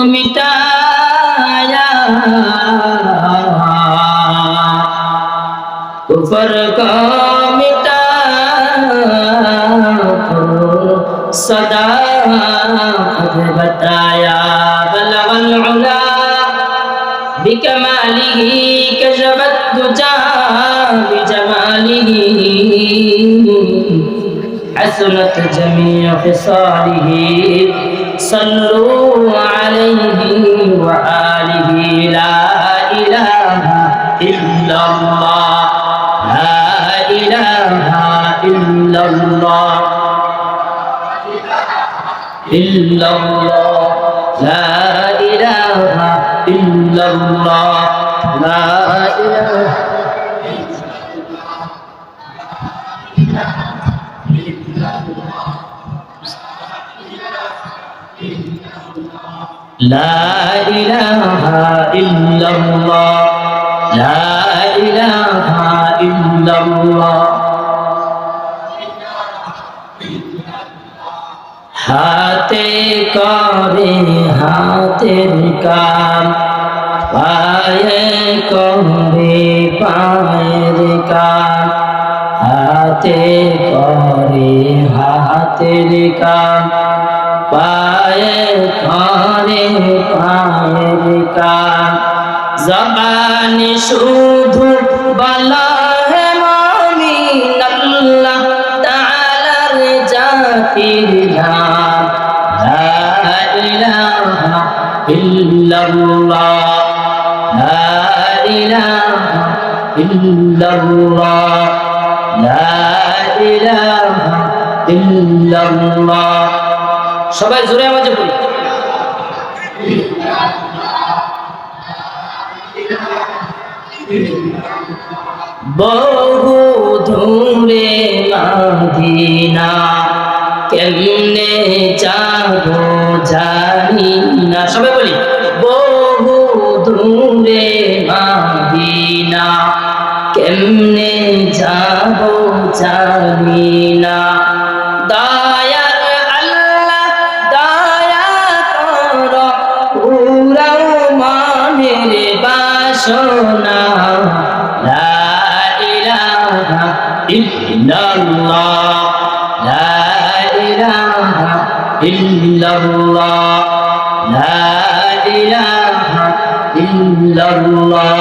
मिटाया, कुफर को मिटा सदा खुद बताया। बलगल उला बिकमालिही कशफत दुजा बिजमालिही, हसनत जमीअ खिसालिही, सल्लू अलैहि व आलिही। ला इलाहा इल्लल्लाह, ला इलाहा इल्लल्लाह, इल्लल्लाह, ला इलाहा इल्लल्लाह, ला इलाहा। ला इलाहा इल्लल्लाह, ला इलाहा इल्लल्लाह। हाथे करे हाथेर काम, पाये करे पाয়ের কাম। हाथे करे हाथेर काम, पाये करे पाয়ের কাম। জবানে শুধু বলা হে মুমিন আল্লাহ তাআলার জাতির নাম। লা ইলাহা ইল্লাল্লাহ, লা ইলাহা ইল্লাল্লাহ, লা ইলাহা ইল্লাল্লাহ। সবাই জোরে আওয়াজে বলি। বহু দূরে মদিনা, কেমনে যাবো জানি না। সবাই বলি। বহু দূরে মদিনা, কেমনে যাবো জানি না। দয়ার আল্লাহ দয়া করো, পুরাও মনের বাসনা। লা ইলাহা ইল্লাল্লাহ, লা ইলাহা ইল্লাল্লাহ, লা ইলাহা ইল্লাল্লাহ,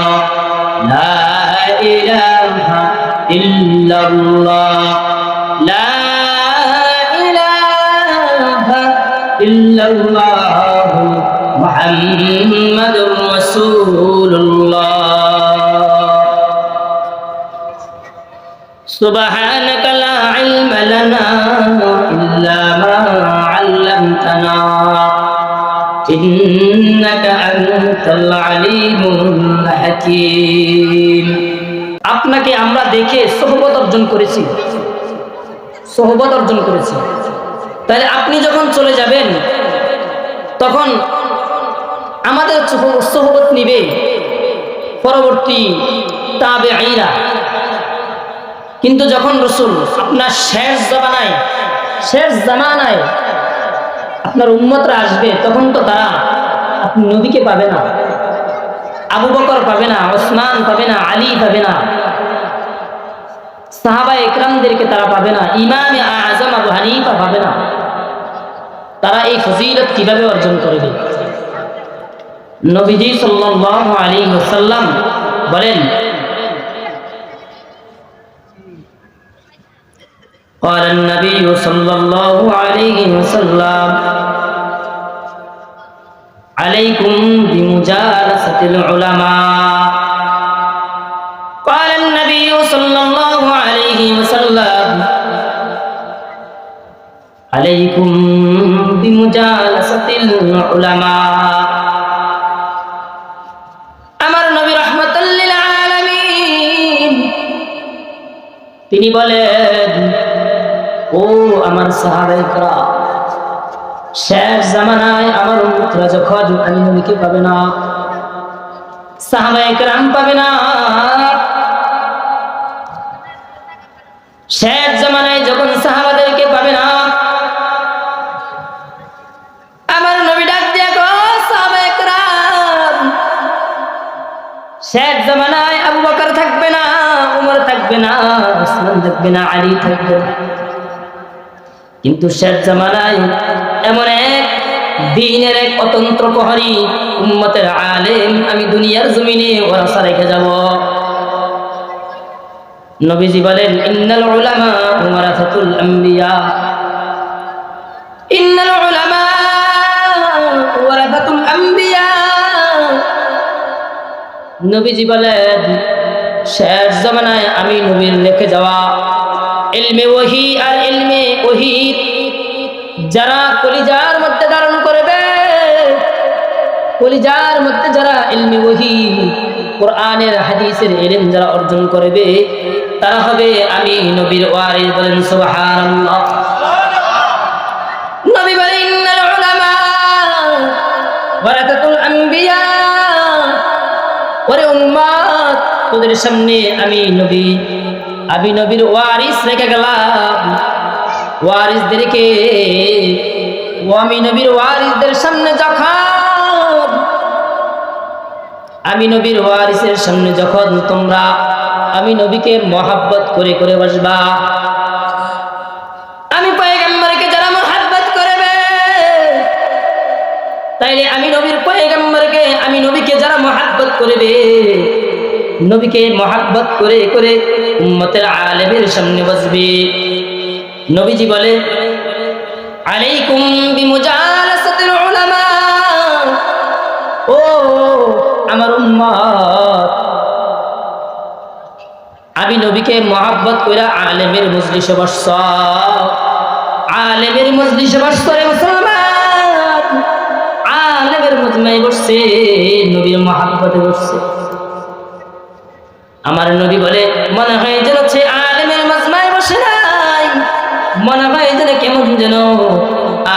লা ইলাহা ইল্লাল্লাহ, লা ইলাহা ইল্লাল্লাহ, মুহাম্মাদুর রাসূলুল্লাহ। সুবহানাকা লা ইলমা লানা ইল্লা মা আল্লামতানা, ইন্নাকা আনতাল আলিমুল হাকীম। আপনাকে আমরা দেখে সোহবত অর্জন করেছি, সোহবত অর্জন করেছি। তাহলে আপনি যখন চলে যাবেন তখন আমাদের সোহবত নিবে পরবর্তী তাবেঈরা। কিন্তু যখন রাসূল আপনার শেষ জামানায় আপনার উম্মতরা আসবে, তখন তো তারা আপনি নবীকে পাবে না, আবু বকর পাবে না, ওসমান পাবে না, আলী পাবে না, সাহাবায়ে ইকরামদেরকে তারা পাবে না, ইমামে আযম আবু হানিফা পাবে না। তারা এই ফজিলত কিভাবে অর্জন করবে? নবীজি সাল্লাল্লাহু আলাইহি ওয়াসাল্লাম বলেন, قال النبي صلى الله عليه وسلم عليكم بمجالسة العلماء. قال النبي صلى الله عليه وسلم عليكم بمجالسة العلماء. আমার নবী রাহমাতুল লিল আলামিন তিনি বলেন, ও আমার সাহাবায়ে কেরাম, শেষ জামানায় আমার উম্মতরা যখন আমি নবীকে পাবে না, সাহাবায়ে কেরাম পাবে না, শেষ জামানায় যখন সাহাবাদেরকে পাবে না, আমার নবী ডাক দিয়া কয়, সাহাবায়ে শেষ জামানায় আবু বকর থাকবে না, উমর থাকবে না, ওসমান থাকবে না, আলী থাকবে না। কিন্তু শেষ জামানায় এমন এক দ্বীনের এক অতন্ত্র প্রহরী উম্মতের আলেম আমি দুনিয়ার জমিনে ওরাসা রেখে যাব। নবীজি বলেন, ইন্নাল উলামা ওয়ারাসাতুল আম্বিয়া, ইন্নাল উলামা ওয়ারাসাতুল আম্বিয়া। নবীজি বলেন, শেষ জামানায় আমি নবীর রেখে যাওয়া ইলমে ওহী আর ইলমে ওহী যারা কলিজার মধ্যে ধারণ করবে, কলিজার মধ্যে যারা ইলমে ওহী কোরআনের হাদিসের ইলম যারা অর্জন করবে, তারা হবে আমি নবীর ওয়ারিস। বলেন সুবহানাল্লাহ। নবী বলেন, ইন্নাল উলামা ওয়ারাসাতুল আম্বিয়া। ওরে উম্মত, তোদের সামনে আমি নবীর ওয়ারিস রেখে গেলাম। ওয়ারিসদেরকে, আমি নবীর ওয়ারিসদের সামনে যখন, আমি নবীর ওয়ারিসের সামনে যখন তোমরা আমি নবীকে মহাব্বত করে করে বসবা, আমি পয়গম্বরকে যারা মহাব্বত করবে, তাইলে আমি নবীর পয়গম্বরকে, আমি নবীকে যারা মহাব্বত করবে, নবীকে মহাব্বত করে করে উম্মতের আলেমের সামনে বসবে। নবীজি বলে, আলাইকুম বিমুজালাসাতিল উলামা। ও আমার উম্মত, আমি নবীকে মহাব্বত করে আলেমের মজলিসে বসছ, আলেমের মজলিসে বসছে মুসলমান, আলেমের মজমায় বসছে, নবীর মহাব্বতে বসছে। আমার নবী বলে, মনে হয় যেন সে আলেমের মজমায় বসে নাই, মনে হয় যেন কেমন যেন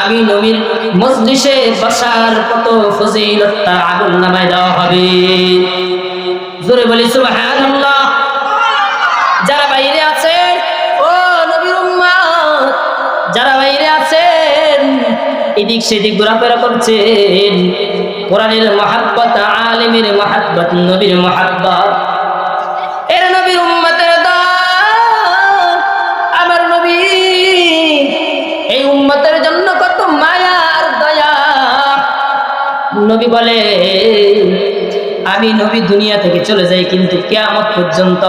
আমি নবীর মজলিসে বসার কত ফজিলত তার আমল নামায় দেওয়া হবে। জোরে বলি সুবহানাল্লাহ। যারা বাইরে আছে, ও নবীর উম্মত, যারা বাইরে আছেন, এদিক সেদিক ঘোরাফেরা করছেন, কোরআনের মহাব্বত, আলেমের মহাব্বত, নবীর মহাব্বত, এর নবীর উম্মতের দল, আমার নবী এই উম্মতের জন্য কত মায়া আর দয়া। নবী বলে, আমি নবী দুনিয়া থেকে চলে যাই, কিন্তু কিয়ামত পর্যন্ত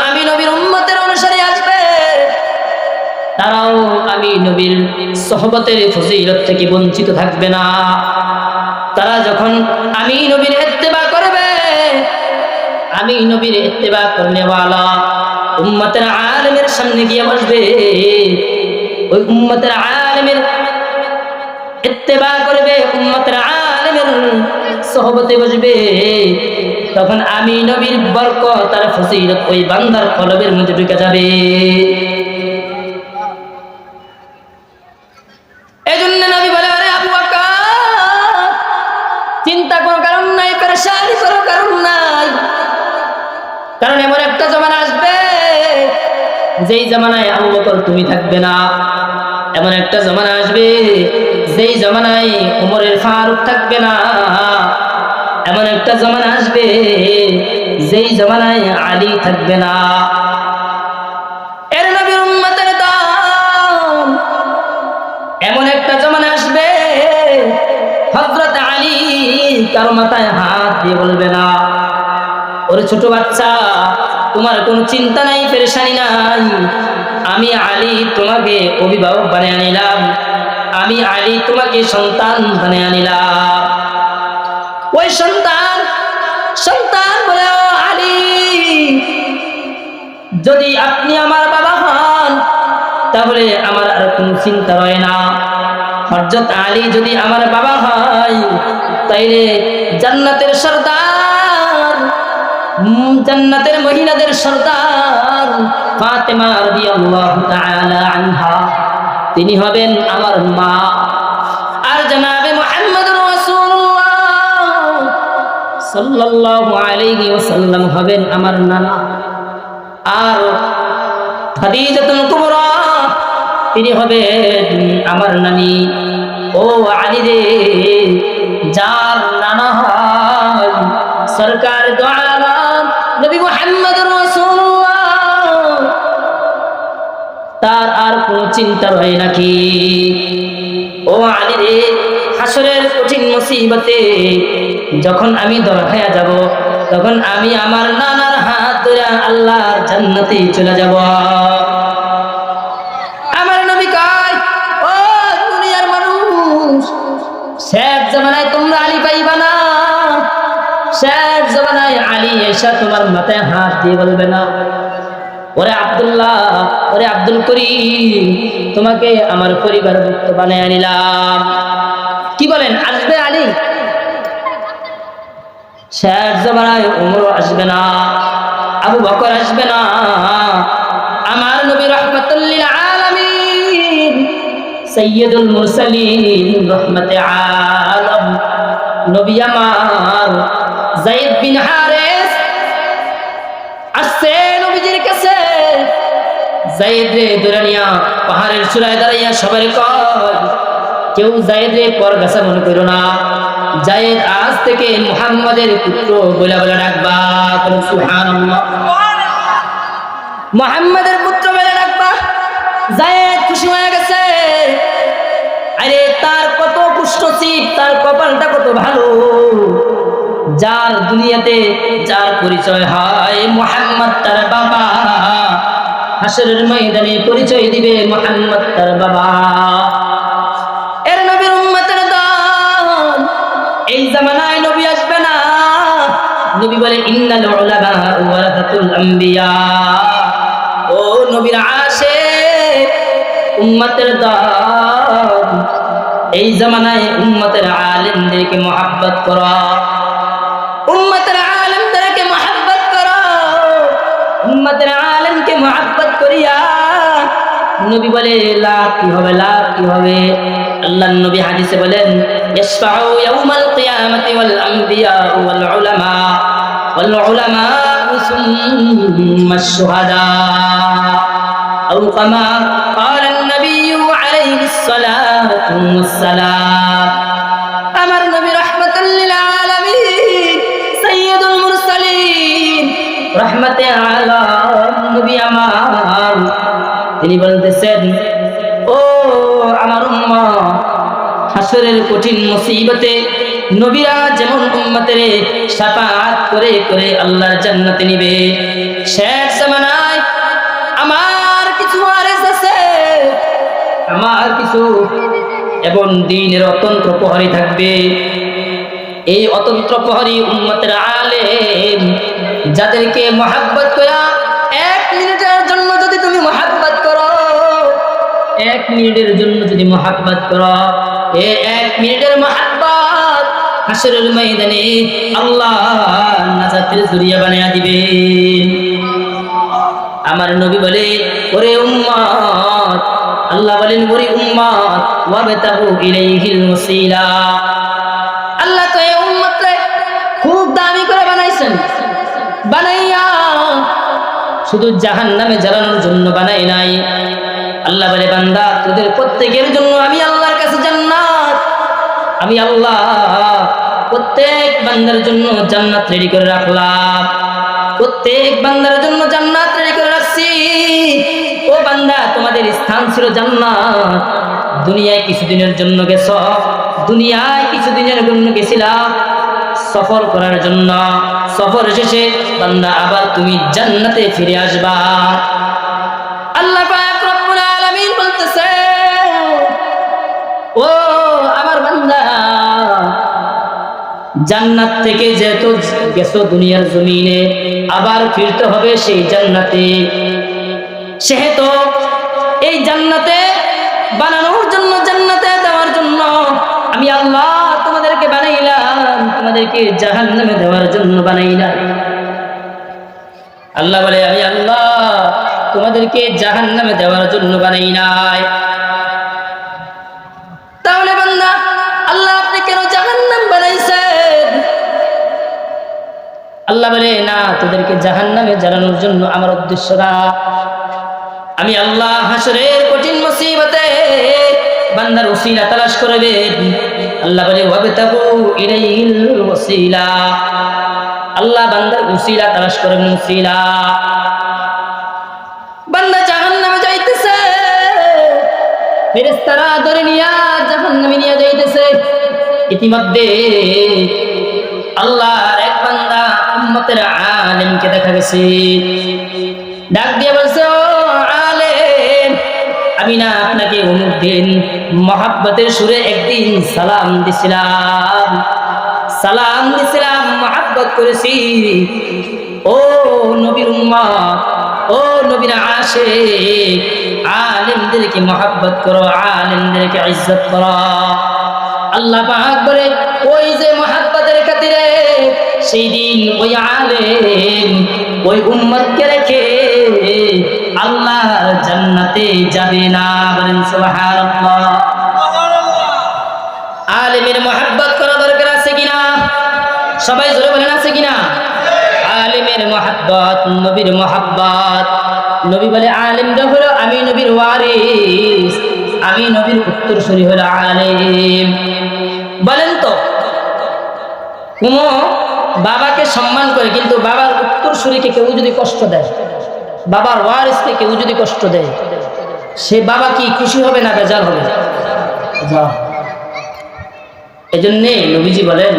আমি নবীর উম্মতের অনুসারী আসবে, তারাও আমি নবীর সোহবতের ফজিলত থেকে বঞ্চিত থাকবে না। তারা যখন আমি নবীর ইত্তেবা করবে, আমি নবীর ইত্তেবা করনেওয়ালা উম্মতের আলেমের সামনে গিয়ে বসবে, ওই উম্মতের আলেমের ইত্তেবা করবে, উম্মতের আলেমের সোহবতে বসবে, তখন আমি নবীর বরকত আর ফজিলত ওই বান্দার কলবের মধ্যে ঢুকে যাবে। এজন্য নবী বলে, আরে আবু বকর, চিন্তা করার কারণ নাই, পেরেশানি করার কারণ নাই, কারণ এমন একটা জামানা আসবে যেই জামানায় আবু বকর তুমি থাকবে না, এমন একটা জামানা আসবে যেই জামানায় উমরের ফারুক থাকবে না, এমন একটা জামানা আসবে যেই জামানায় আলী থাকবে না। এর নবীর উম্মতের দল, এমন একটা জামানা আসবে হযরত আলী কারো মাথায় হাত দিয়ে বলবে না, ওরে ছোট বাচ্চা, তোমার কোনো চিন্তা নাই, পেরেশানি নাই, আমি আলী তোমাকে অভিভাবক বানিয়ে আনিলাম, আমি আলী তোমাকে সন্তান বানিয়ে আনিলাম। ওই সন্তান বলে, ও আলী, যদি আপনি আমার বাবা হন তাহলে আমার আর কোনো চিন্তা রয় না। হযরত আলী যদি আমার বাবা হয়, তাইলে জান্নাতের সরদার, জান্নাতের মহিলাদের সরদার ফাতেমা রাদিয়াল্লাহু তাআলা আনহা, তিনি হবেন আমার মা, আর জনাবে মুহাম্মদুর রাসূলুল্লাহ সাল্লাল্লাহু আলাইহি ওয়াসাল্লাম হবেন আমার নানা, আর খাদিজাতুল কুবরা তিনি হবেন আমার নানি। ও আলী রে, যার নানা হয় সরকার দো আলম নবী মুহাম্মদুর রাসূলুল্লাহ, তার আর কোনো চিন্তা রয় নাকি? ও আলী রে, হাসরের কঠিন মুসিবতে যখন আমি ধরা খায়া যাব, তখন আমি আমার নানার হাত ধরে আল্লাহর জান্নাতে চলে যাব। আমার নবী কয়, ও দুনিয়ার মানুষ, শেষ জামানায় তোমরা আলী পাইবা না। শেষ জামানায় আলী এসে তোমার মাথায় হাত দিয়ে বলবে না, ওরে আব্দুল্লাহ, ওরে আব্দুল করিম, তোমাকে আমার পরিবারভুক্ত বানায় নিলাম। কি বলেন, আসবে আলী? শেষ জামানায় উমর আসবে না, আবু বকর আসবে না। আমার নবী রাহমাতুল লিল আলামিন, সাইয়্যিদুল মুরসালিন, রহমতে আলম নবী আমার যায়েদ বিন হারেস আসছে নবীজির কাছে। যায়েদ রে ধরে নিয়া পাহাড়ের চূড়ায় দাঁড়াইয়া সবার কয়, কেউ যায়েদ রে পরগাছা মনে করো না, যায়েদ আজ থেকে মুহাম্মাদের পুত্র বলে বলে ডাকবা। সুবহানাল্লাহ, মুহাম্মাদের পুত্র বলে ডাকবা। যায়েদ খুশি হয়ে গেছে। আরে তার কত কুষ্ঠচিত, তার কপালটা কত ভালো, যার দুনিয়াতে যার পরিচয় হয় মুহাম্মদ তার বাবা, হাসরের ময়দানে পরিচয় দিবে মুহাম্মদ তার বাবা। এর নবীর উম্মতের দল, এই জামানায় নবী আসবে না। নবী বলে, ইন্নাল উলামা ওয়ারাসাতুল আম্বিয়া। ও নবীর আশিক উম্মতের দল, এই জামানায় উম্মতের আলেমদেরকে মহব্বত করো, উম্মতের আলেমদেরকে মহব্বত করো। উম্মতের আলেমকে মহব্বত করিয়া নবী বলে লাভ কি হবে, লাভ কি হবে? আল্লাহর নবী হাদিসে বলেন, ইয়াশফাউ ইয়াউমাল কিয়ামাতি ওয়াল আম্বিয়া ওয়াল উলামা সুম্মাশ শুহাদা আও কামা ক্বালা আন-নাবিয়্যু আলাইহিস সালাতু ওয়াস সালাম। আমার নবী রাহমাতুল লিল আলামিন, সাইয়্যিদুল মুরসালিন, রহমতে আলম নবী আমার, তিনি বলতেছেন, ও আমার উম্মত, হাসরের কঠিন মুসিবতে নবীরা যেমন উম্মতের শাফাআত করে করে আল্লাহর জান্নাতে নিবে, শেষ জামানায় আমার কিছু ওয়ারিস আছে, আমার কিছু এবং দ্বীনের অতন্ত্র প্রহরী থাকবে। এই অতন্ত্র প্রহরী উম্মতের আলেম, যাদেরকে মহব্বত করা, 1 মিনিটের জন্য যদি তুমি মহব্বত করো, 1 মিনিটের জন্য যদি মহব্বত করো, এই 1 মিনিটের মহব্বত হাসরের ময়দানে আল্লাহ নাজাতের জরিয়া বানিয়ে দিবে। আমার নবী বলে, ওরে উম্মত, আল্লাহ বলেন, ওরে উম্মত, ওয়াবতাগু ইলাইহিল ওয়াসিলা। আল্লাহ তো এই উম্মতকে খুব দামি করে বানাইছেন, বানাইয়া শুধু জাহান্নামে জ্বালানোর জন্য বানাই নাই। আল্লাহ বলে, বান্দা, তোদের প্রত্যেকের জন্য আমি আল্লাহর কাছে জান্নাত, আমি আল্লাহ প্রত্যেক বান্দার জন্য জান্নাত রেডি করে রাখলাম, প্রত্যেক বান্দার জন্য জান্নাত রেডি করে রাখছি। ও বান্দা, তোমাদের স্থান ছিল জান্নাত। দুনিয়ায় কিছুদিনের জন্য গেছো, দুনিয়ায় কিছুদিনের জন্য গেছিলা সফর করার জন্য, সফর শেষে বান্দা আবার তুমি জান্নাতে ফিরে আসবা। আল্লাহ পাক রব্বুল আলামিন বলতেছে, ও আমার বান্দা, জান্নাত থেকে যেহেতু গেছো দুনিয়ার জমিনে, আবার ফিরতে হবে সেই জান্নাতে। সেহেতু এই জান্নাতে বানানোর জন্য, জান্নাতে দেওয়ার জন্য আমি আল্লাহ তোমাদেরকে বানাইলাম, তোমাদেরকে জাহান্নামে দেওয়ার জন্য বানাইলাম। আল্লাহ বলে, আমি আল্লাহ তোমাদেরকে জাহান্নামে দেওয়ার জন্য বানাই নাই। তাহলে বান্দা, আল্লাহ আপনি কেন জাহান্নাম বানাইছেন? আল্লাহ বলে, না, তোদেরকে জাহান্নামে জ্বালানোর জন্য আমার উদ্দেশ্য না। আমি আল্লাহ হাসরের কঠিন মুসিবতে বান্দার ওসিলা তালাশ করবে। আল্লাহ বলে, ওয়াবতাগু ইলাইহিল ওয়াসিলা। আল্লাহ বান্দার উসিলা তালাশ করেন, উসিলা। বান্দা জাহান্নামে যাইতেছে, ফেরেশতারা ধরে নিয়া জাহান্নামে নিয়ে যাইতেছে। ইতিমধ্যে আল্লাহর এক বান্দা উম্মতের আলেমকে দেখা গেছে, ডাক দিয়ে বলছে, ও আলেম, আমি না আপনাকে অমুক দিন মহাব্বতের সুরে একদিন সালাম দিছিলাম, মহাব্বত করেছি। ও নবীর উম্মত, ও নবীর আশিক, আলেমদেরকে মহাব্বত করো, আলেমদেরকে ইজ্জত করো। আল্লাহ পাক বলে, ওই যে মহাব্বতের খাতিরে সেই দিন ওই আলেম ওই উম্মতকে রেখে আল্লাহর জান্নাতে যাবে না। বলেন সুবহানাল্লাহ। আলেমের মহাব্বত করা দরকার আছে কিনা? সবাই জোরে বলেন, আছে কিনা? আলেমের মহাব্বত, নবীর মহাব্বত। নবী বলে, আলেমরা হলো আমি নবীর ওয়ারিস, আমি নবীর উত্তরসূরি হলো আলেম। বলেন তো, কোন বাবাকে সম্মান করে কিন্তু বাবার উত্তরসূরিকে কেউ যদি কষ্ট দেয়, বাবার ওয়ারিসকে কেউ যদি কষ্ট দেয়, সে বাবা কি খুশি হবে না বেজার হবে? এজন্যে নবীজি বলেন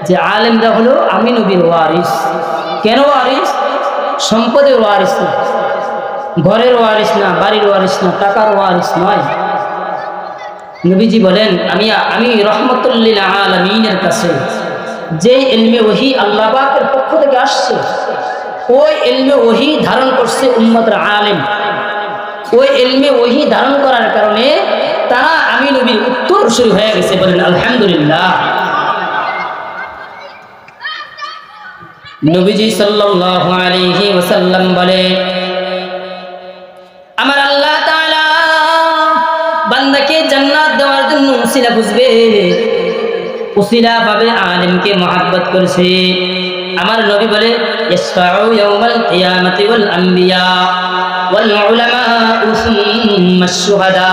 যে আলেমরা হলো আমি নবীর ওয়ারিস। কেন ওয়ারিস? সম্পদের ওয়ারিস না, ঘরের ওয়ারিস না, বাড়ির ওয়ারিস না, টাকার ওয়ারিস নয়। নবীজি বলেন আমি রহমতুল লিল আলামিনের কাছে যে ইলমে ওহী আল্লাহ পাকের পক্ষ থেকে আসছে, ওই ইলমে ওহী ধারণ করছে উম্মতের আলেম। ওই ইলমে ওহী ধারণ করার কারণে তারা আমি নবীর উত্তরসূরি হয়ে গেছে। বলেন আলহামদুলিল্লাহ। নবীজি সাল্লাল্লাহু আলাইহি ওয়াসাল্লাম বলে, আমার আল্লাহ তাআলা বান্দাকে জান্নাত দেওয়ার জন্য উসিলা বুঝবে, উসিলা ভাবে আলেমকে মহব্বত করেছে। আমার নবী বলে, ইসফাউ ইয়াউমাল কিয়ামাতি ওয়াল আম্বিয়া ওয়াল উলামা সুম্মা শুহাদা।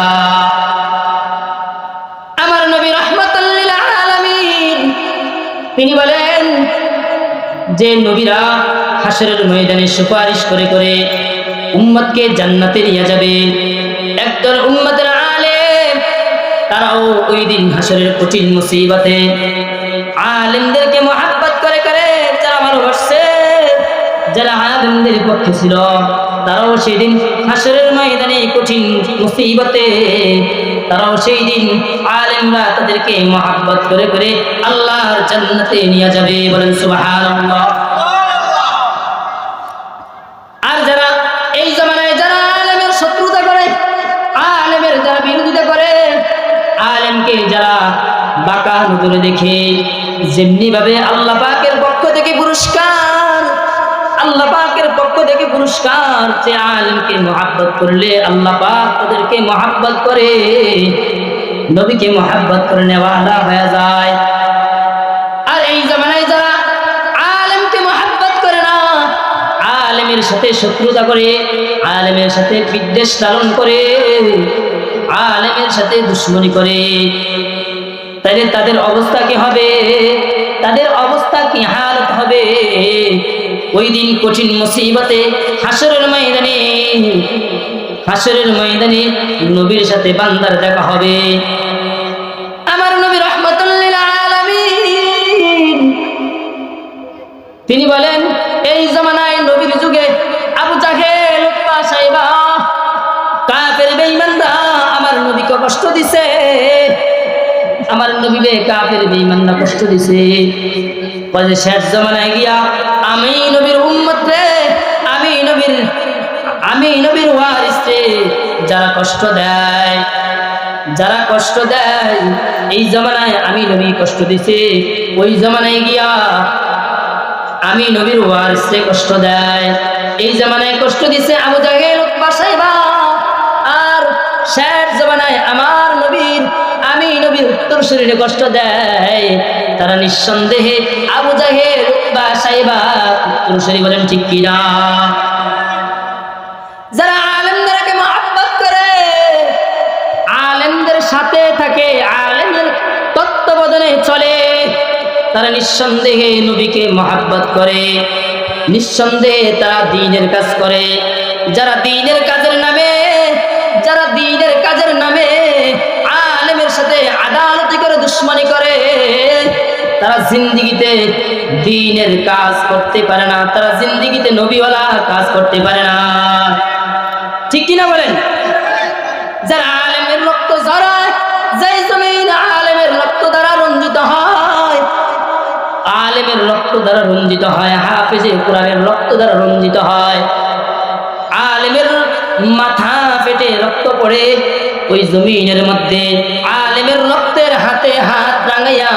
আমার নবী রাহমাতুল লিল আলামিন, তিনি বলেন যে নবীরা হাসরের ময়দানে সুপারিশ করে করে উম্মতকে জান্নাতে নিয়ে যাবে। একদল উম্মতের আলেম তারাও ওই দিন হাসরের কঠিন মুসিবতে আলেমদেরকে মহব্বত করে করে যারা ভালোবাসছে, যারা আলেমদের পক্ষে ছিল, তারাও সেই দিন হাসরের ময়দানে কঠিন মুসিবতে তারাও সেই দিন আলেমরা তাদেরকে মহব্বত করে করে আল্লাহর জান্নাতে নিয়ে যাবে। বলেন সুবহানাল্লাহ। আর যারা এই জামানায় যারা আলেমের শত্রুতা করে, আলেমের যারা বিরোধিতা করে, আলেমকে যারা বাঁকা নজরে দেখে, যেমনি ভাবে আল্লাহ পাকের পক্ষ থেকে পুরস্কার, আল্লাহ পাকের পক্ষ থেকে পুরস্কার যে আলেমকে মহব্বত করলে আল্লাহ পাক তাদেরকে মহব্বত করে, নবীকে মহব্বত করে নেওয়ালা হয়ে যায়। আর এই জামানায় যারা আলেমকে মহব্বত করে না, আলেমের সাথে শত্রুতা করে, আলেমের সাথে বিদ্বেষ লালন করে, আলেমের সাথে দুশ্মনী করে, তাহলে তাদের অবস্থা কি হবে? তাদের অবস্থা কি হালত হবে? ওই দিন কঠিন মুসিবতে হাসরের ময়দানে নবীর সাথে বান্দার দেখা হবে। আমার নবী রাহমাতুল লিল আলামিন, তিনি বলেন এই জামানায় নবীর যুগে আবু জাহেল, উতবা, সাইবা, কাফের বেঈমানরা আমার নবীকে কষ্ট দিছে, আমার নবীকে কাফের বেঈমানরা কষ্ট দিছে। বলে শেষ জামানায় গিয়া আমি নবীর উম্মত রে, আমি নবীর ওয়ারিস রে, যারা কষ্ট দেয়, যারা কষ্ট দেয়, এই জামানায় আমি নবী কষ্ট দিছে, ওই জামানায় গিয়া আমি নবীর ওয়ারিস রে কষ্ট দেয়। এই জামানায় কষ্ট দিছে আবু জাহেল, উতবা, সাইবা, আর শেষ জামানায় আমার নবীর আমি নবীর উত্তরসূরিরে কষ্ট দেয়। তারা নিঃসন্দেহে আবু জাহেল, উতবা, সাইবা উত্তরসূরি। বলেন ঠিক কিনা? যারা আলেমদেরকে মহব্বত করে, আলেমদের সাথে থাকে, আলেমের তত্ত্বাবধানে চলে, তারা নিঃসন্দেহে নবীকে মহব্বত করে, নিঃসন্দেহে তারা দ্বীনের কাজ করে। যারা দ্বীনের কাজের নামে আলেমের সাথে আদালতি করে দুশমনি করে, তারা জিন্দেগিতে দ্বীনের কাজ করতে পারে না, তারা জিন্দেগিতে নবীওয়ালা কাজ করতে পারে না। ঠিক কিনা বলেন? যারা আলেমের রক্ত ঝরায়, যেই জমিন আলেমের রক্ত দ্বারা রঞ্জিত হয়, আলেমের রক্ত দ্বারা রঞ্জিত হয়, হাফেজে কোরআনের রক্ত দ্বারা রঞ্জিত হয়, আলেমের মাথা ফেটে রক্ত পড়ে, ওই জমিনের মধ্যে আলেমের রক্তের হাতে হাত রাঙাইয়া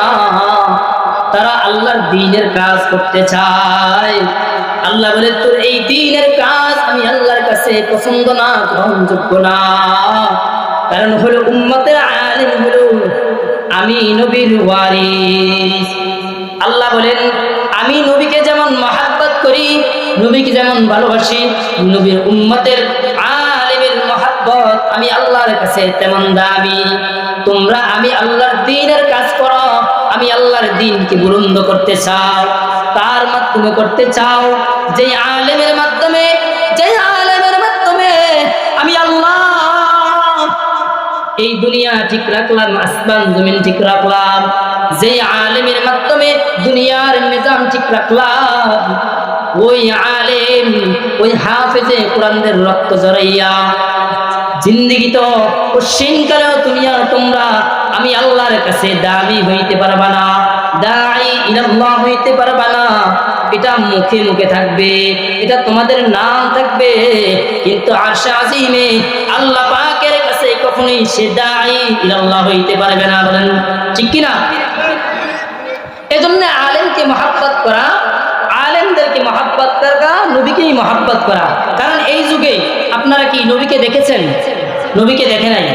তারা আল্লাহর দ্বীনের কাজ করতে চায়। আল্লাহ বলে, তোর এই দ্বীনের কাজ আমি আল্লাহর কাছে পছন্দ না, গ্রহণযোগ্য না। কারণ হলো উম্মতের আলেম হলো আমি নবীর ওয়ারিস। আল্লাহ বলেন, আমি নবীকে যেমন মহব্বত করি, নবীকে যেমন ভালোবাসি, নবীর উম্মতের আলেমের মহব্বত আমি আল্লাহর কাছে তেমন দামি। তোমরা আমি আল্লাহর দ্বীনের কাজ করো, আমি আল্লাহর দ্বীনকে বুলন্দ করতে চাও, তার মাধ্যমে করতে চাও, যে আলেমের মাধ্যমে আমি আল্লাহ এই দুনিয়া ঠিক রাখলাম, আসমান জমিন ঠিক রাখলাম, যে আলেমের মাধ্যমে দুনিয়ার নিজাম ঠিক রাখলাম, ওই আলেম, ওই হাফেজে কোরআনের রক্ত ঝরাইয়া জিন্দেগি তো কশিনকালেও তোমরা আমি আল্লাহর কাছে দামি হইতে পারবা না, দাঈ ইলাল্লাহ হইতে পারবা না। এটা মুখে মুখে থাকবে, এটা তোমাদের নাম থাকবে, কিন্তু আরশে আজিমে আল্লাহ পাকের কাছে কখনোই সে দাঈ ইলাল্লাহ হইতে পারবে না। বলেন ঠিক কিনা? এজন্য আলেমকে মহব্বত করা, আলেমদেরকে মহব্বত করা, নবীকেই মহব্বত করা। কারণ এই যুগে আপনারা কি নবীকে দেখেছেন? নবীকে দেখে নাই।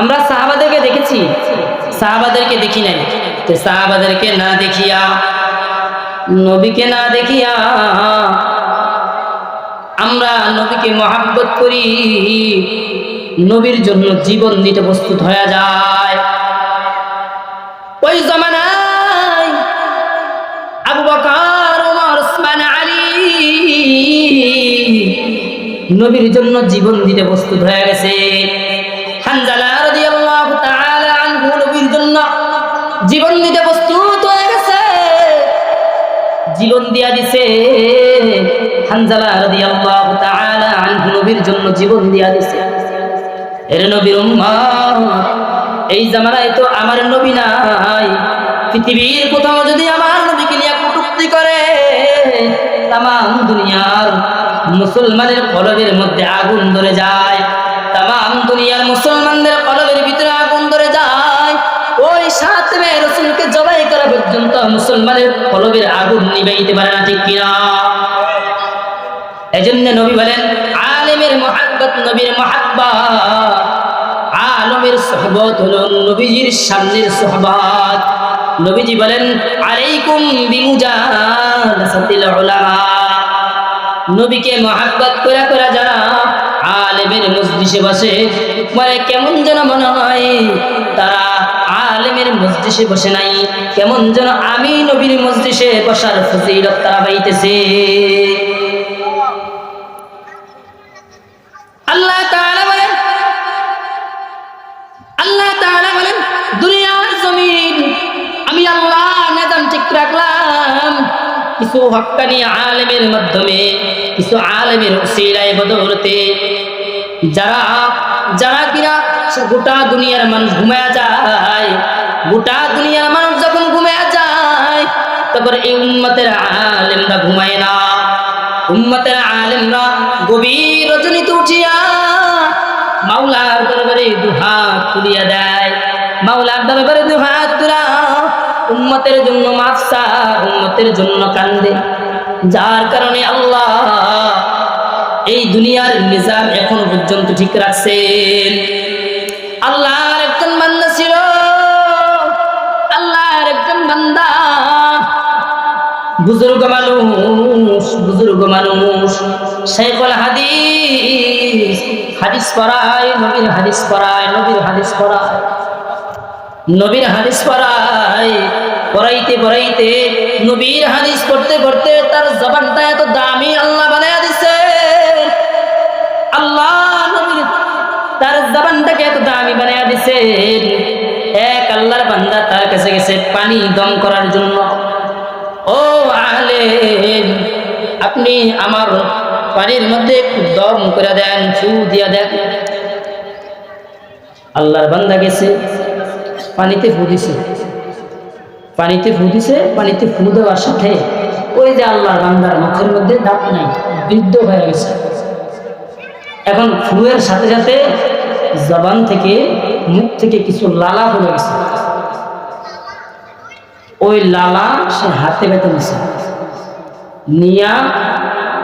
আমরা সাহাবাদেরকে দেখেছি, সাহাবাদেরকে দেখি নাই। তো সাহাবাদেরকে না দেখিয়া, নবীকে না দেখিয়া আমরা নবীকে মহব্বত করি, নবীর জন্য জীবন দিতে প্রস্তুত হয়ে যায়। ওই জামানায় আবু বকর, ওমর, ওসমান, আলী নবীর জন্য জীবন দিতে প্রস্তুত হয়ে গেছে। হানজালা রাদিয়াল্লাহু তাআলা আনহু নবীর জন্য জীবন দিতে প্রস্তুত হয়ে গেছে, জীবন দিয়া দিছে। হানজালা রাদিয়াল্লাহু তাআলা আনহু নবীর জন্য জীবন দিয়া দিছে। এর নবীর উম্মত, এই জামানায় তো আমার নবী নাই। পৃথিবীর কোথাও যদি আমার নবীকে নিয়ে কটূক্তি করে, তামাম দুনিয়ার মুসলমানের কলবের মধ্যে আগুন ধরে যায়, তামাম দুনিয়ার মুসলমানদের কলবের ভিতরে আগুন ধরে যায়। ওই সাতমে রাসূলকে জবাই করা পর্যন্ত মুসলমানের কলবের আগুন নিভাইতে পারে না। ঠিক কিনা? এজন্য নবী বলেন, আলেমের মহব্বত নবীর মহব্বত, আলমের সুহবত হলো নবীজির সামনের সুহবত। নবীজি বলেন, আলাইকুম বিমুজালাসাতিল উলামা। নবীকে মহব্বত করে করে যারা আলেমের মজলিসে বসে, মানে কেমন যেন মনে হয় তারা আলেমের মজলিসে বসে নাই, কেমন যেন আমি নবীর মজলিসে বসার ফজিলত তারা পাইতেছে। আল্লাহ তাআলা বলেন, দুনিয়ার জমিন আমি আল্লাহ নিজাম ঠিক রাখলাম কিছু হক্কানি আলেমের মাধ্যমে, কিছু আলেমের উসিলায় বদৌলতে। যারা কিনা গোটা দুনিয়ার মানুষ ঘুমায়া যায়, গোটা দুনিয়ার মানুষ যখন ঘুমায়া যায়, তখন এই উম্মতের আলেমরা ঘুমায় না। উম্মতের আলেমরা গভীর রজনীতে উঠিয়া মাওলার দরবারে দুহাত তুলিয়া দেয়, মাওলার দরবারে দুহাত তুলা উম্মতের জন্য মাফসা, উম্মতের জন্য কান্দে। যার কারণে আল্লাহ এই দুনিয়ার নিজাম এখন পর্যন্ত ঠিক রাখছেন। আল্লাহর একজন বান্দা ছিল, আল্লাহর একজন বান্দা বুজুর্গ মানুষ শেখুল হাদিস, হাদিস পড়ায়, নবীর হাদিস পড়ায়, নবীর হাদিস পড়ায়। পড়াইতে পড়াইতে নবীর হাদিস পড়তে পড়তে তার জবানটা এত দামি আল্লাহ বানায়া দিছে। আল্লাহ নবীর তার জবানটাকে এত দামি বানায়া দিছে। এক আল্লাহর বান্দা তার কাছে গেছে পানি দম করার জন্য। ও আলেম, আপনি আমার পানির মধ্যে একটু দম করে দেন, ফু দিয়া দেন। আল্লাহর বান্দা গেছে, পানিতে ফু দিছে। পানিতে ফু দিছে, পানিতে ফু দেওয়ার সাথে ওই যে আল্লাহর বান্দার মুখের মধ্যে দাঁত নাই, বৃদ্ধ হয়ে গেছে। এখন ফুয়ের সাথে সাথে জবান থেকে, মুখ থেকে কিছু লালা হয়ে গেছে। ওই লালা সে হাতে বেঁধে নিছে, নিয়া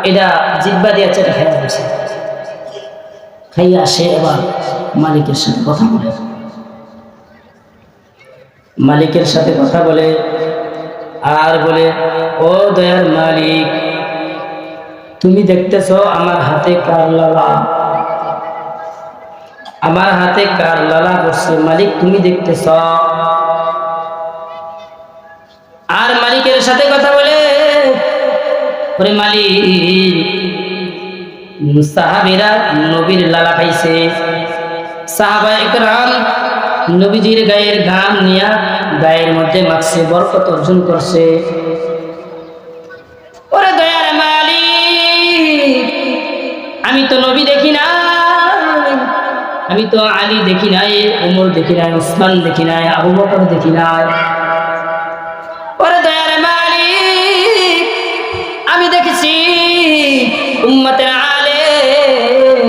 এটা জিব্বা দিয়ে চেটে খেয়ে গেছে। খাইয়া সে এবার মালিকের সাথে কথা বলে, মালিকের সাথে কথা বলে আর বলে, ও দয়ার মালিক, তুমি দেখতেছ আমার হাতে কার লালা, আমার হাতে কার লালা করছে, মালিক তুমি দেখতেছ। আর মালিকের সাথে কথা বলে, ওরে মালিক, সাহাবীরা নবীর লালা খাইছে। সাহাবায়ে ইকরাম নবীজির গায়ের ঘাম নিয়া গায়ের মধ্যে মাখছে, বরকত অর্জন করছে। ওরে দয়ার মালিক, আমি তো নবী দেখি নাই, আমি তো আলী দেখি নাই, ওমর দেখি নাই, ওসমান দেখি নাই, আবু বকর দেখি নাই। ওরে দয়ার মালিক, আমি দেখেছি উম্মতের আলেম,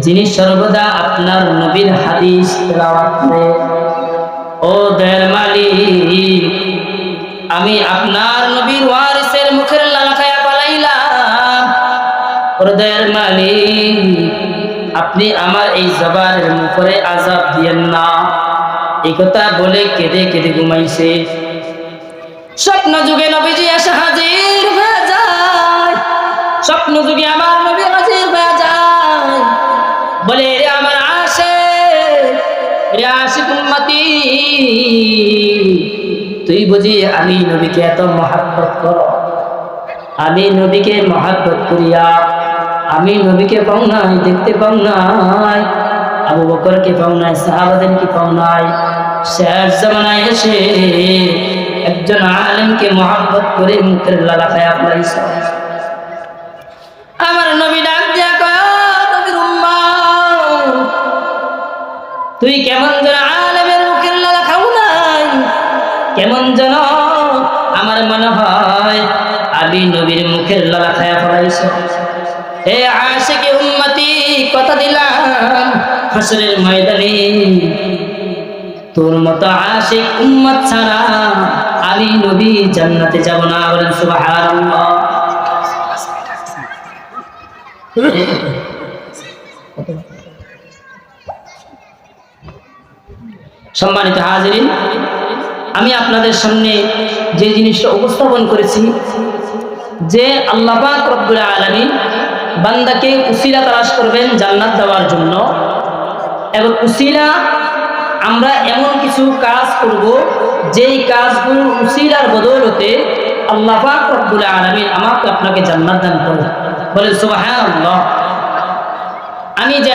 যিনি সর্বদা আপনার নবীর হাদিস তেলাওয়াত করে। ও দয়ার মালিক, আমি আপনার নবীর ওয়ারিসের মুখের লালা খায়া পালাইলাম। ও দয়ার মালিক, আপনি আমার এই জবানের মুখে আযাব দিয়েন না। এই কথা বলে কেঁদে কেঁদে ঘুমাইছে। স্বপ্ন যুগে নবীজি এসে হাজির হয়ে যায়, স্বপ্ন যুগে আমার নবী হাজির হয়ে যায়, বলে রে আমার আশিক, রে আশিক উম্মতি, তুই বুঝি আমি নবীকে এত মহব্বত করো? আমি নবীকে মহব্বত করিয়া আমি নবীকে পাও নাই, দেখতে পাও নাই, আবু বকরকে পাও নাই, সাহাবাদেরকে পাও নাই। শেষ জামানায় এসে একজন আলেমকে মহব্বত করে মুখের লালা খায়া ফেলাইছ। আমার নবী ডাক দিয়া কয়, নবীর উম্মত, তুই কেমন যেন আলেমের মুখের লালা খাও নাই, কেমন যেন আমার মনে হয় আমি নবীর মুখের লালা খায়া ফেলাইছ। হে আশিক উম্মতি, কথা দিলাম হাসরের ময়দানে তোর মতো আশিক উম্মত ছাড়া আমি নবী জান্নাতে যাব না। বলেন সুবহানাল্লাহ। সম্মানিত হাজিরিন, আমি আপনাদের সামনে যে জিনিসটা উপস্থাপন করেছি, যে আল্লাহ পাক রব্বুল আলামিন বান্দাকে উসিলা তালাশ করবেন জান্নাত দেওয়ার জন্য, এবং উসিলা আমরা এমন কিছু কাজ করব যেই কাজগুলো উসিলার বদৌলতে আল্লাহ পাক রব্বুল আলামিন আমাকে আপনাকে জান্নাত দান করবেন। বলেন সুবহানাল্লাহ। আমি যে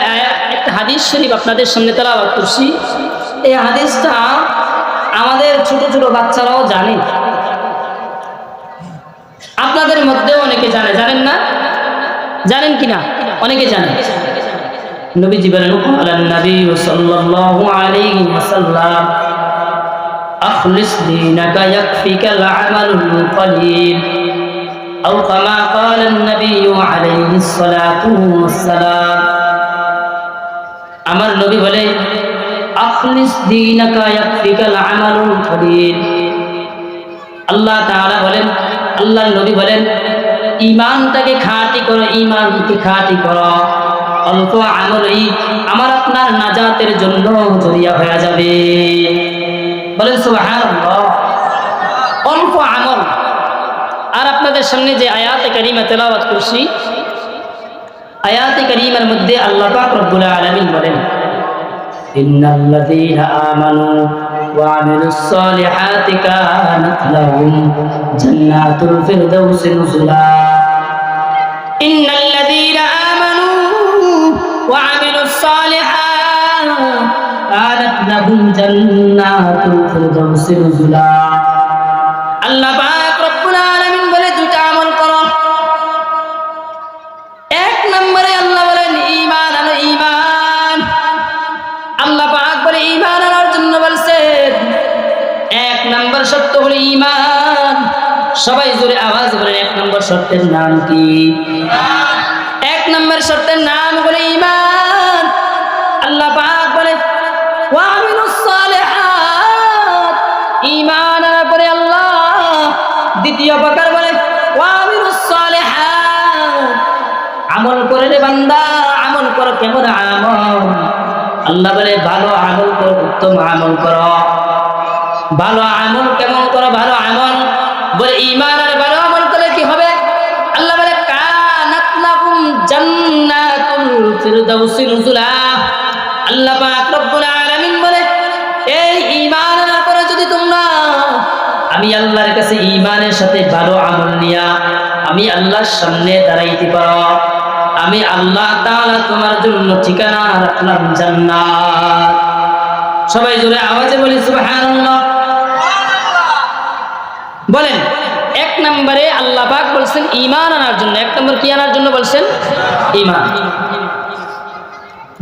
একটা হাদিস শরীফ আপনাদের সামনে তেলাওয়াত করছি, এই হাদিসটা আমাদের ছোট ছোট বাচ্চারাও জানে, আপনাদের মধ্যে অনেকে জানে, জানেন না? জানেন কিনা? অনেকে জানে। নবীজি বলেন, আলান নবী সাল্লাল্লাহু আলাইহি ওয়াসাল্লাম, আখলিস দীনাকা ইয়াকফিকাল আমালুল কলিল, আও কামা ক্বালান নবী আলাইহিস সালাতু ওয়াসসালাম। আমার নবী বলে, আখলিস দীনাকা ইয়াকফিকাল আমালুল কলিল। আল্লাহ তাআলা বলেন, আল্লাহর নবী বলেন, ঈমানটাকে খাঁটি করো, ঈমানকে খাঁটি করো, অল্প আমলই আমার আপনার নাজাতের জন্য জরিয়া হয়ে যাবে। বলেন সুবহানাল্লাহ। অল্প আমল। আর আপনাদের সামনে যে আয়াতে কারিমা তেলাওয়াত করছি, আয়াতে কারিমার মধ্যে আল্লাহ পাক রব্বুল আলামিন বলেন, ইন্নাল্লাযীনা আমানু وعملوا الصالحات كانت لهم جنات الفردوس نزلا إن الذين آمنوا وعملوا الصالحات كانت لهم جنات الفردوس نزلا আল্লাহ পাক রব্বুল আলামিন বলে দুইটা আমল করো। এক নম্বরে আল্লাহ বলেন ঈমান আনো ঈমান। আল্লাহ পাক বলে ঈমান আনার জন্য বলছেন এক নম্বর শর্ত হলো ঈমান। সবাই জোরে আওয়াজ বলেন এক নম্বর শর্তের নাম কি? এক নম্বর শর্তের নাম হলো ঈমান। আল্লাহ পাক বলে ওয়ামিলুস সালিহাত, ঈমান আনার পরে আল্লাহ দ্বিতীয় প্রকার বলে ওয়ামিলুস সালিহাত, আমল করে রে বান্দা, আমল করো। কেমন আমল? আল্লাহ বলে ভালো আমল করো, উত্তম আমল করো। ভালো আমল কেমন করো? ভালো আমল বলে ঈমান আর ভালো আমল করলে কি হবে? আল্লাহ বলে কানাত লাকুম জান্নাতুল ফিরদাউসি নুজুলা। আল্লাহ পাক রব্বুল আলামিন বলে এই ঈমান আনার পরে যদি তোমরা আমি আল্লাহর কাছে ঈমানের সাথে ভালো আমল নিয়া আমি আল্লাহর সামনে দাঁড়াইতে পারো, আমি আল্লাহ তাআলা তোমার জন্য ঠিকানা রাখলাম জান্নাত। সবাই জোরে আওয়াজে বলি সুবহানাল্লাহ। বলেন এক নম্বরে আল্লাহ পাক বলছেন ঈমান আনার জন্য। এক নম্বর কি আনার জন্য বলছেন? ঈমান।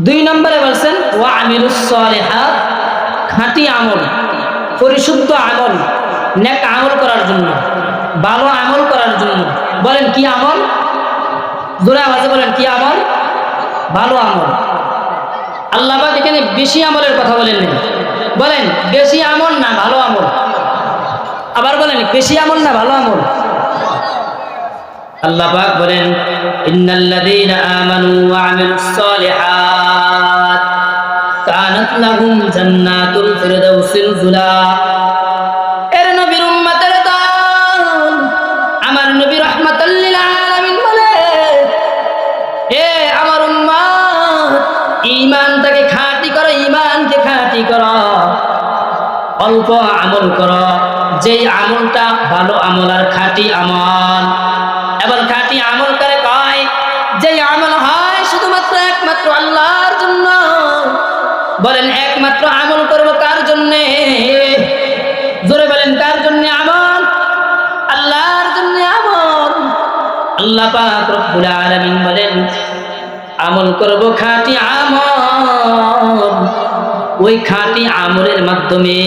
দুই নম্বরে বলছেন ওয়া আমিলুস সালিহাত, খাঁটি আমল, পরিশুদ্ধ আমল, নেক আমল করার জন্য, ভালো আমল করার জন্য। বলেন কি আমল? জোরে আওয়াজে বলেন কি আমল? ভালো আমল। আল্লাহ পাক এখানে বেশি আমলের কথা বলেন না। বলেন বেশি আমল না ভালো আমল। আবার বলেন বেশি আমল না ভালো আমল। আল্লাহ পাক বলেন ইন্নাল্লাযীনা আমানু ওয়া আমিলুস সালিহাত কানাত লাহুম জান্নাতুল ফিরদাউসি নুজুলা। এর নবীর উম্মতের দল, আমার নবী রাহমাতাল লিল আলামিন বলে হে আমার উম্মত, ঈমানটাকে খাঁটি করো, ঈমানকে খাঁটি করো, অল্প আমল করো। যেই আমলটা ভালো আমল আর খাঁটি আমল। এবার খাঁটি আমল করে কয় যেই আমল হয় শুধুমাত্র একমাত্র আল্লাহর জন্য। বলেন একমাত্র আমল করব কার জন্যে? জোরে বলেন কার জন্যে আমল? আল্লাহর জন্যে আমল। আল্লাহ পাক রব্বুল আলামিন বলেন আমল করব খাঁটি আমল। ওই খাঁটি আমলের মাধ্যমে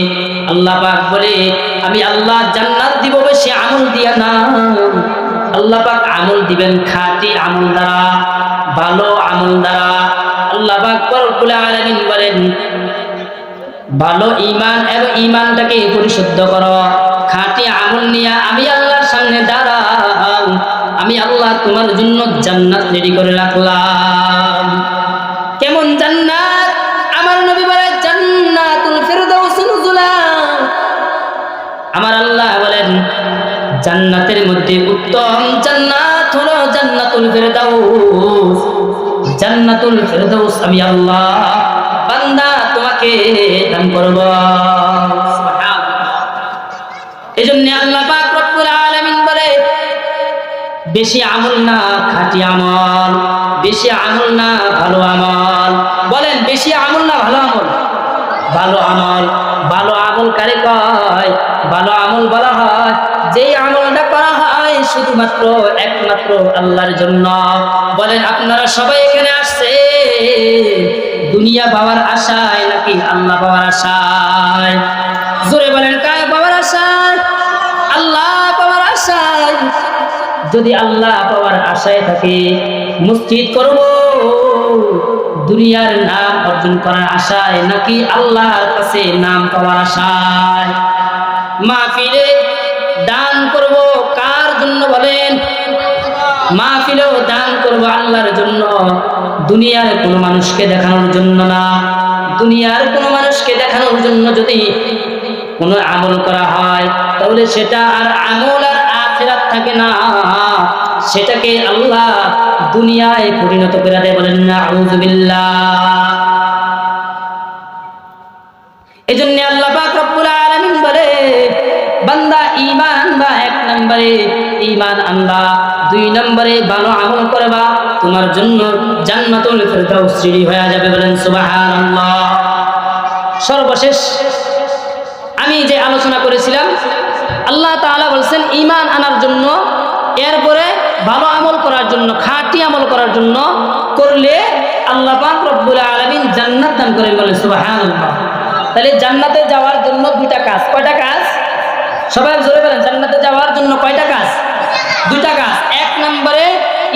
আল্লাহ পাক বলে আমি আল্লাহ জান্নাত দিব বেশি আমল দিয়া না। আল্লাহ পাক আমল দিবেন খাঁটি আমল দ্বারা, ভালো আমল দ্বারা। আল্লাহ পাক রব্বুল আলামিন বলেন ভালো ঈমান এবং ঈমানটাকে পরিশুদ্ধ করো, খাঁটি আমল নিয়ে আমি আল্লাহর সামনে দাঁড়াও, আমি আল্লাহ তোমার জন্য জান্নাত রেডি করে রাখলাম। কেমন জান্নাত? আমার নবী বলে জান্নাতুল ফিরদাউসি নুজুলা। আমার আল্লাহ বলেন জান্নাতের মধ্যে উত্তম জান্নাত হলো জান্নাতুল ফিরদাউস। জান্নাতুল ফিরদাউস আমি আল্লাহ বান্দা তোমাকে দান করব। সুবহানাল্লাহ। এজন্য আল্লাহ পাক রব্বুল আলামিন বলে বেশি আমল না খাঁটি আমল, বেশি আমল না ভালো আমল। বলেন বেশি আমল না ভালো আমল? ভালো আমল। ভালো আমল কারে কয়? ভালো আমল বলা হয় যেই আমলটা করা হয় শুধুমাত্র একমাত্র আল্লাহর জন্য। বলেন আপনারা সবাই এখানে আসছে দুনিয়া পাওয়ার আশায় নাকি আল্লাহ পাওয়ার আশায়? জোরে বলেন কার পাওয়ার আশায়? আল্লাহ পাওয়ার আশায়। যদি আল্লাহ পাওয়ার আশায় থাকে মসজিদ করব দুনিয়ার নাম অর্জন করার আশায় নাকি আল্লাহর কাছে নাম পাওয়ার আশায়? মাহফিলে দান করব কার জন্য বলেন? মাহফিলেও দান করব আল্লাহর জন্য, দুনিয়ার কোনো মানুষকে দেখানোর জন্য না। দুনিয়ার কোনো মানুষকে দেখানোর জন্য যদি কোনো আমল করা হয় তাহলে সেটা আর আমল আর আখিরাত থাকে না, সেটাকে আল্লাহ দুনিয়ায় পরিণত করে দেয়। বলেন নাউযুবিল্লাহ। এজন্য আল্লাহ পাক নম্বরে ঈমান আনবা, 2 নম্বরে ভালো আমল করবা, তোমার জন্য জান্নাতুল ফেরদাউস সৃষ্টি হয়ে যাবে। বলেন সুবহানাল্লাহ। সর্বশেষ আমি যে আলোচনা করেছিলাম, আল্লাহ তাআলা বলছেন ঈমান আনার জন্য, এরপরে ভালো আমল করার জন্য, খাঁটি আমল করার জন্য করলে আল্লাহ পাক রব্বুল আলামিন জান্নাত দান করেন। বলেন সুবহানাল্লাহ। তাহলে জান্নাতে যাওয়ার জন্য 2টা কাজ। কয়টা কাজ? সবাই জোরে বলেন, জান্নাতে যাওয়ার জন্য কয়টা কাজ? 2টা কাজ। 1 নম্বরে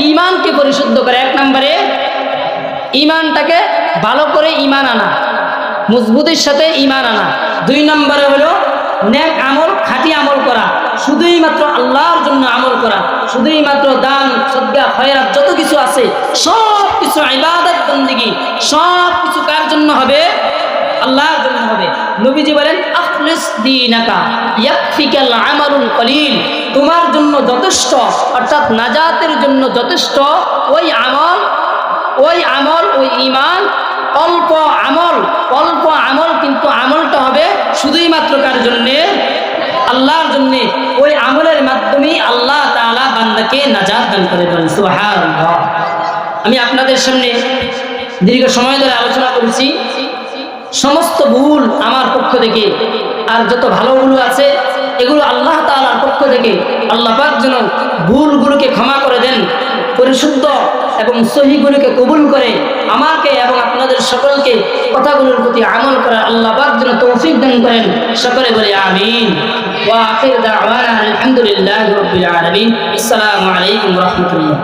ঈমানকে পরিশুদ্ধ করে, 1 নম্বরে ঈমানটাকে ভালো করে ঈমান আনা, মজবুতির সাথে ঈমান আনা। 2 নম্বরে হলো নেক আমল, খাঁটি আমল করা, শুধুই মাত্র আল্লাহর জন্য আমল করা, শুধুই মাত্র দান সদকা খয়রাত যত কিছু আছে সব কিছু ইবাদত বন্দেগী সব কিছু কার জন্য হবে? আল্লাহর জন্য হবে। নবীজি বলেন আখলিস দীনাকা ইয়াকফিকাল আমালুল কলিল, তোমার জন্য যথেষ্ট, অর্থাৎ নাজাতের জন্য যথেষ্ট ওই আমল, ওই ঈমান, অল্প আমল, কিন্তু আমলটা হবে শুধুই মাত্র কার জন্যে? আল্লাহর জন্যে। ওই আমলের মাধ্যমে আল্লাহ তাআলা বান্দাকে নাজাত দান করে। বলেন সুবহানাল্লাহ। আমি আপনাদের সামনে দীর্ঘ সময় ধরে আলোচনা করেছি, সমস্ত ভুল আমার পক্ষ থেকে, আর যত ভালো ভুল আছে এগুলো আল্লাহ তাআলার পক্ষ থেকে। আল্লাহ পাক যেন ভুলগুলোকে ক্ষমা করে দেন, পরিশুদ্ধ এবং সহিগুলোকে কবুল করে আমাকে এবং আপনাদের সকলকে কথাগুলোর প্রতি আমল করা আল্লাহ পাক যেন তৌফিক দান করেন। সকলে বলে আমিন। ওয়া আখির দাওয়ানা আলহামদুলিল্লাহি রাব্বিল আলামিন। আসসালামু আলাইকুম ওয়া রাহমাতুল্লাহ।